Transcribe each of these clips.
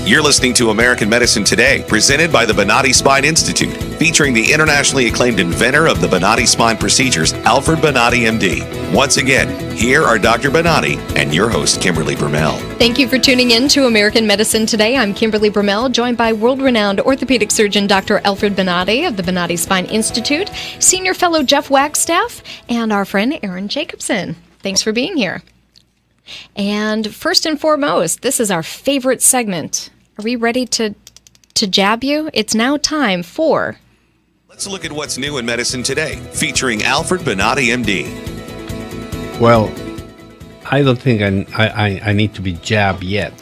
You're listening to American Medicine Today, presented by the Bonati Spine Institute, featuring the internationally acclaimed inventor of the Bonati Spine procedures, Alfred Bonati, MD. Once again, here are Dr. Bonati and your host, Kimberly Brumell. Thank you for tuning in to American Medicine Today. I'm Kimberly Brumell, joined by world-renowned orthopedic surgeon Dr. Alfred Bonati of the Bonati Spine Institute, Senior Fellow Jeff Wagstaff, and our friend Aaron Jacobson. Thanks for being here. And first and foremost, this is our favorite segment. Are we ready to jab you? It's now time for... Let's look at what's new in medicine today, featuring Alfred Bonati, MD. Well, I don't think I need to be jabbed yet,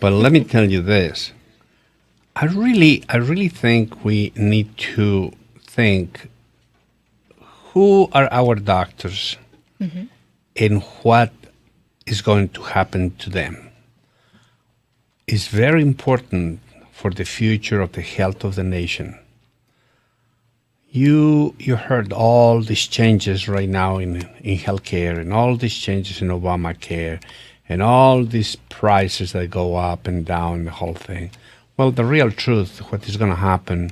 but let me tell you this. I really think we need to think who are our doctors and what is going to happen to them. It's very important for the future of the health of the nation. You heard all these changes right now in healthcare, and all these changes in Obamacare, and all these prices that go up and down, the whole thing. Well, the real truth, what is going to happen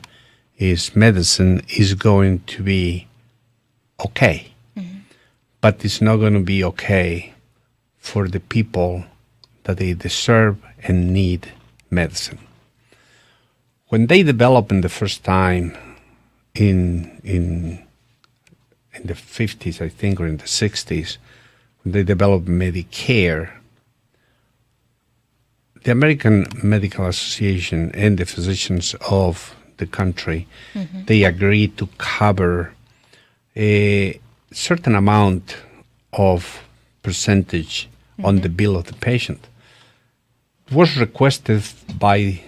is medicine is going to be okay, but it's not going to be okay for the people that they deserve and need medicine. When they developed in the first time in the 50s, I think, or in the 60s, when they developed Medicare, the American Medical Association and the physicians of the country, they agreed to cover a certain amount of percentage on the bill of the patient. It was requested by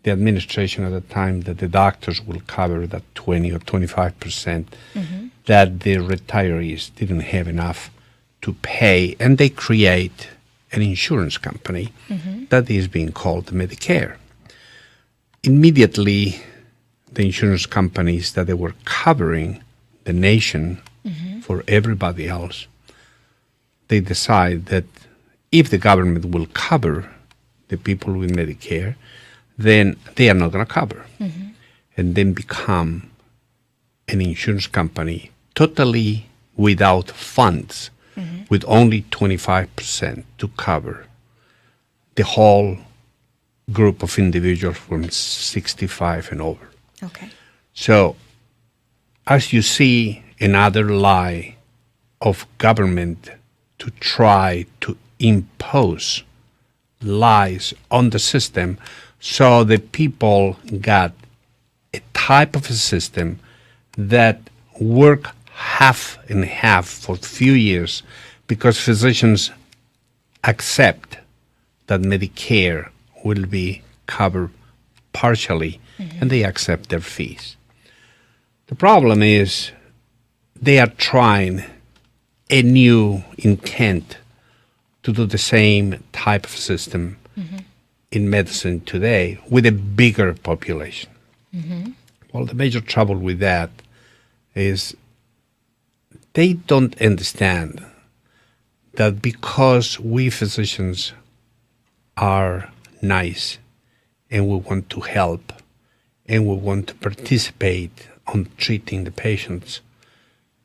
the administration at the time that the doctors will cover that 20 or 25% that the retirees didn't have enough to pay, and they create an insurance company that is being called Medicare. Immediately, the insurance companies that they were covering the nation for everybody else, they decide that if the government will cover the people with Medicare, then they are not going to cover, and then become an insurance company totally without funds, with only 25% to cover the whole group of individuals from 65 and over. Okay. So, as you see another lie of government to try to impose lies on the system, so the people got a type of a system that work half and half for a few years because physicians accept that Medicare will be covered partially and they accept their fees. The problem is they are trying a new intent to do the same type of system in medicine today with a bigger population. Well, the major trouble with that is they don't understand that because we physicians are nice and we want to help and we want to participate on treating the patients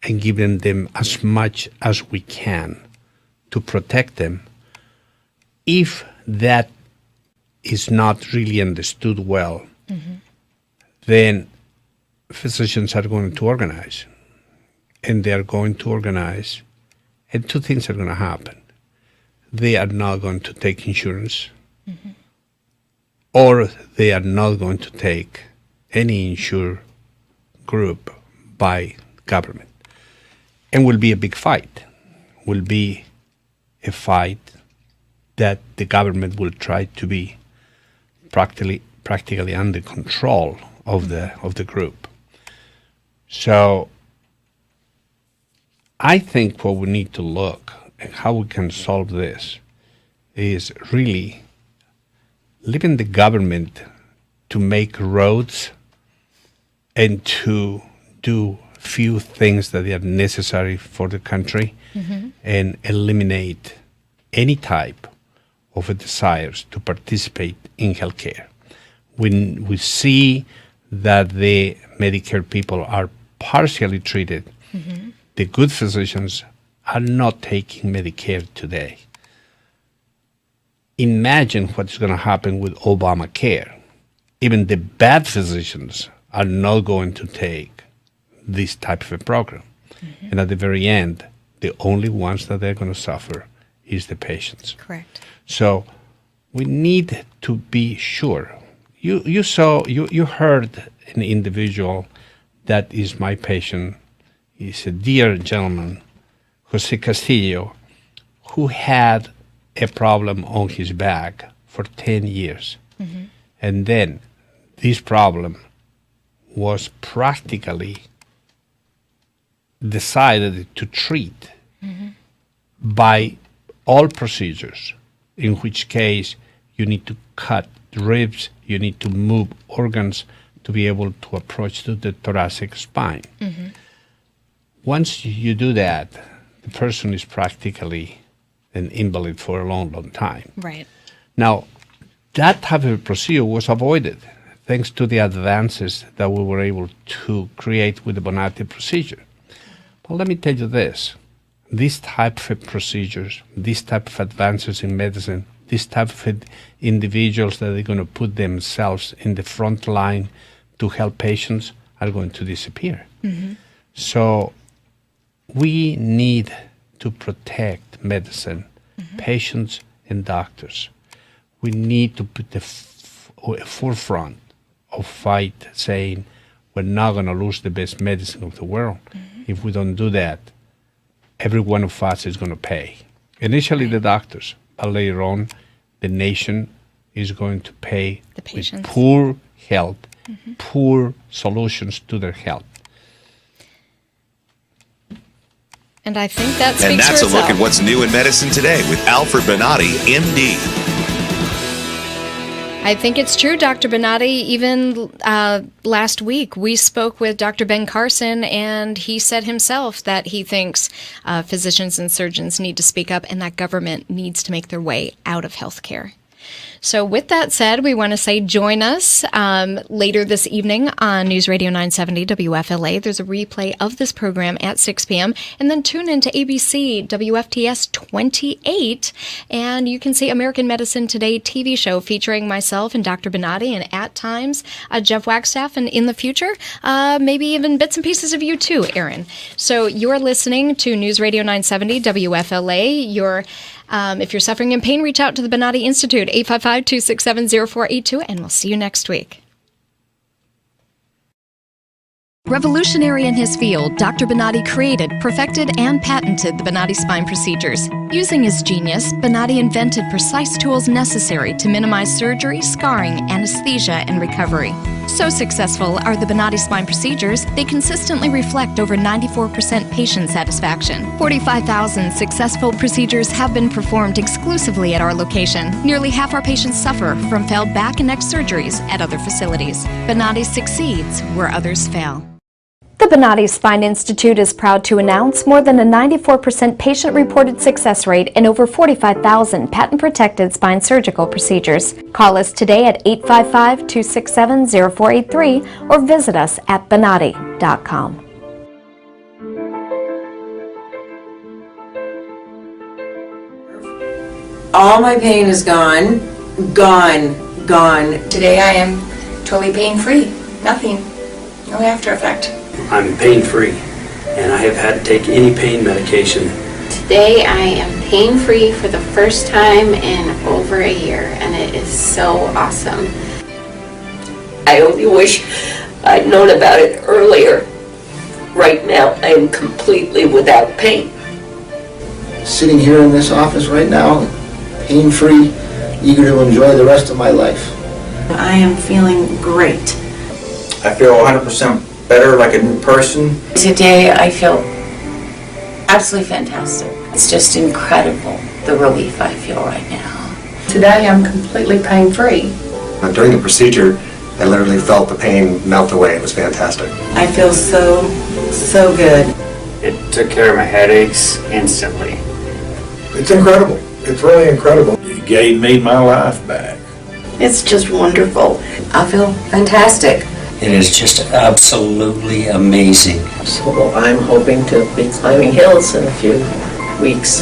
and giving them as much as we can to protect them, if that is not really understood well, then physicians are going to organize. And they are going to organize, and two things are going to happen. They are not going to take insurance, or they are not going to take any insured group by government. And will be a big fight. Will be a fight that the government will try to be practically under control of the group. So I think what we need to look at how we can solve this is really leaving the government to make roads and to do few things that are necessary for the country and eliminate any type of a desires to participate in healthcare. We see that the Medicare people are partially treated. The good physicians are not taking Medicare today. Imagine what's going to happen with Obamacare. Even the bad physicians are not going to take this type of a program. And at the very end, the only ones that they're going to suffer is the patients. Correct. So we need to be sure. You heard an individual that is my patient. He's a dear gentleman, Jose Castillo, who had a problem on his back for 10 years. And then this problem was practically decided to treat by all procedures, in which case you need to cut ribs, you need to move organs to be able to approach to the thoracic spine. Once you do that, the person is practically an invalid for a long, long time. Right. Now, that type of procedure was avoided thanks to the advances that we were able to create with the Bonati procedure. But let me tell you this. These type of procedures, these type of advances in medicine, these type of individuals that are going to put themselves in the front line to help patients are going to disappear. So we need to protect medicine, patients and doctors. We need to put the forefront of fight saying we're not going to lose the best medicine of the world. If we don't do that, every one of us is going to pay. Initially the doctors, but later on the nation is going to pay The patients. with poor health, poor solutions to their health. And I think that speaks And that's for a look itself. at what's new in medicine today with Alfred Bonati, MD. I think it's true, Dr. Bonati. Even last week, we spoke with Dr. Ben Carson, and he said himself that he thinks physicians and surgeons need to speak up and that government needs to make their way out of healthcare. So with that said, we want to say join us later this evening on News Radio 970 WFLA. There's a replay of this program at 6 p.m. And then tune in to ABC WFTS 28, and you can see American Medicine Today TV show featuring myself and Dr. Bonati, and at times Jeff Wagstaff, and in the future, maybe even bits and pieces of you too, Aaron. So you're listening to News Radio 970 WFLA. If you're suffering in pain, reach out to the Bonati Institute, 855-267-0482, and we'll see you next week. Revolutionary in his field, Dr. Bonati created, perfected, and patented the Bonati spine procedures. Using his genius, Bonati invented precise tools necessary to minimize surgery, scarring, anesthesia, and recovery. So successful are the Bonati spine procedures, they consistently reflect over 94% patient satisfaction. 45,000 successful procedures have been performed exclusively at our location. Nearly half our patients suffer from failed back and neck surgeries at other facilities. Bonati succeeds where others fail. The Bonati Spine Institute is proud to announce more than a 94% patient-reported success rate in over 45,000 patent-protected spine surgical procedures. Call us today at 855-267-0483 or visit us at bonati.com. All my pain is gone. Today I am totally pain-free. Nothing. No after effect. I'm pain-free, and I have had to take any pain medication. Today I am pain-free for the first time in over a year, and it is so awesome. I only wish I'd known about it earlier. Right now, I am completely without pain. Sitting here in this office right now, pain-free, eager to enjoy the rest of my life. I am feeling great. I feel 100% better, like a new person. Today I feel absolutely fantastic. It's just incredible, the relief I feel right now. Today I'm completely pain-free. During the procedure, I literally felt the pain melt away. It was fantastic. I feel so good. It took care of my headaches instantly. It's incredible. It's really incredible. You You gave me my life back. It's just wonderful. I feel fantastic. It is just absolutely amazing. So I'm hoping to be climbing hills in a few weeks.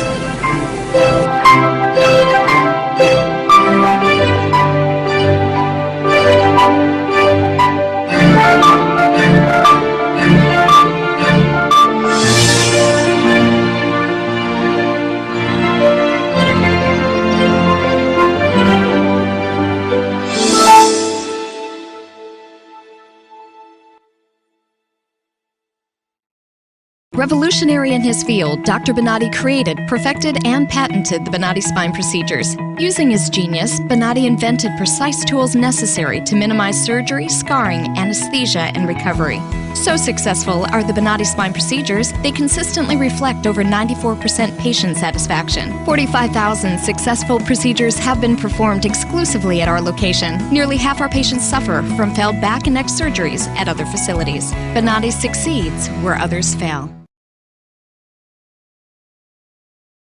Revolutionary in his field, Dr. Bonati created, perfected, and patented the Bonati spine procedures. Using his genius, Bonati invented precise tools necessary to minimize surgery, scarring, anesthesia, and recovery. So successful are the Bonati spine procedures, they consistently reflect over 94% patient satisfaction. 45,000 successful procedures have been performed exclusively at our location. Nearly half our patients suffer from failed back and neck surgeries at other facilities. Bonati succeeds where others fail.